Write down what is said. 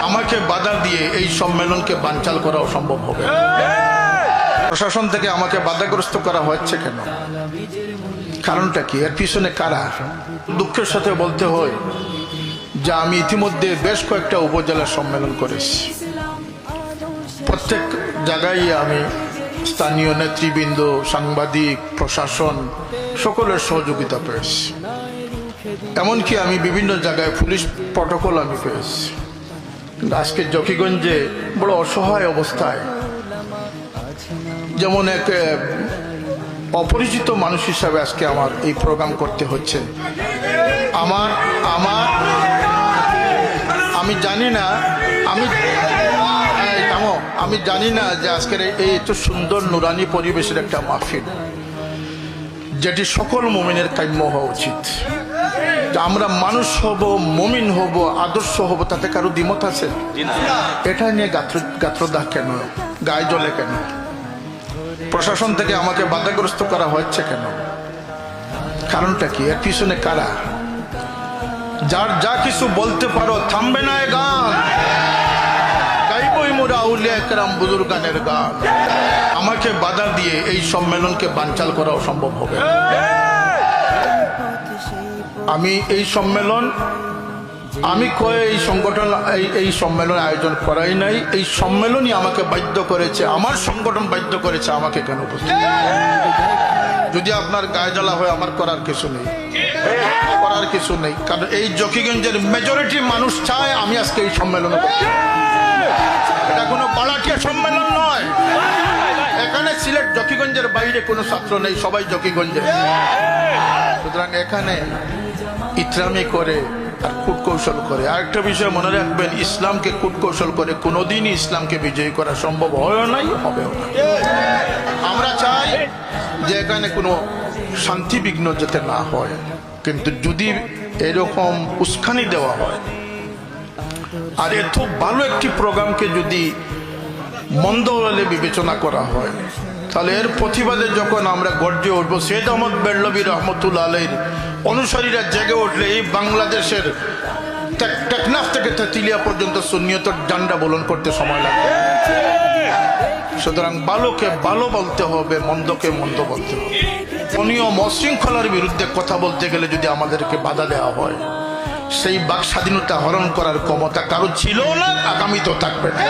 আমাকে বাধা দিয়ে এই সম্মেলনকে বানচাল করা অসম্ভব হবে। প্রশাসন থেকে আমাকে বাধাগ্রস্ত করা হচ্ছে কেন? কারণটা কি? এর পিছনে কারা? দুঃখের সাথে বলতে হয় যে আমি ইতিমধ্যে বেশ কয়েকটা উপজেলা সম্মেলন করেছি। প্রত্যেক জায়গায় আমি স্থানীয় নেতৃবৃন্দ, সাংবাদিক, প্রশাসন সকলের সহযোগিতা পেয়েছি। এমনকি আমি বিভিন্ন জায়গায় পুলিশ প্রটোকল আমি পেয়েছি। কিন্তু আজকে জকিগঞ্জে বড় অসহায় অবস্থায়, যেমন এক অপরিচিত মানুষ হিসাবে আজকে আমার এই প্রোগ্রাম করতে হচ্ছে। আমি জানি না আমি জানি না যে আজকের এই এত সুন্দর নুরানি পরিবেশের একটা মাহফিল, যেটি সকল মুমিনের কাম্য হওয়া উচিত। আমরা মানুষ হব, মুমিন হব, আদর্শ হব, তাতে কারো দ্বিমত আছে? এটা নিয়ে গাত্রদাহ কেন? গায়ে জ্বলে কেন? প্রশাসন থেকে আমাকে বাধাগ্রস্ত করা হচ্ছে কেন? কারণটা কি? এর পিছনে কারা? যার যা কিছু বলতে পারো, থামবে না এ গান, গাইবই মোরা আউলিয়া একরাম বুজুর্গানের গান। আমাকে বাধা দিয়ে এই সম্মেলনকে বানচাল করা অসম্ভব হবে। আমি এই সম্মেলন এই সংগঠন এই সম্মেলন আয়োজন করাই নাই। এই সম্মেলনই আমাকে বাধ্য করেছে, আমার সংগঠন বাধ্য করেছে আমাকে কেন উপস্থিত। যদি আপনার গায়ে জ্বালা হয়, আমার করার কিছু নেই, কারণ এই জকিগঞ্জের মেজরিটি মানুষ চায় আমি আজকে এই সম্মেলন করতে। এটা কোনো বালাটিয়া সম্মেলন নয়। এখানে সিলেট জকিগঞ্জের বাইরে কোনো ছাত্র নেই, সবাই জকিগঞ্জে। সুতরাং এখানে ইতরামি করে আর কূটকৌশল করে। আরেকটা বিষয় মনে রাখবেন, ইসলামকে কূটকৌশল করে কোনোদিনই ইসলামকে বিজয়ী করা সম্ভব হয় নাই, হবেও না। আমরা চাই যে এখানে কোনো শান্তি বিঘ্ন যাতে না হয়, কিন্তু যদি এরকম উস্কানি দেওয়া হয় আর এত ভালো একটি প্রোগ্রামকে যদি মন্দ বলে বিবেচনা করা হয়, তাহলে এর প্রতিবাদে যখন আমরা গর্জে উঠবো, সৈয়দ আহমদ বেরলভী রহমতুল্লাহ আলাইহির অনুসারীরা জেগে উঠলে এই বাংলাদেশের টেকনাফ থেকে তেতুলিয়া পর্যন্ত সুন্নিয়তের ডান্ডা বলন করতে সময় লাগবে। সুতরাং ভালোকে ভালো বলতে হবে, মন্দকে মন্দ বলতে হবে। অনিয়ম অশৃঙ্খলার বিরুদ্ধে কথা বলতে গেলে যদি আমাদেরকে বাধা দেওয়া হয়, সেই বাক স্বাধীনতা হরণ করার ক্ষমতা কারো ছিল না, আগামীতেও থাকবে না।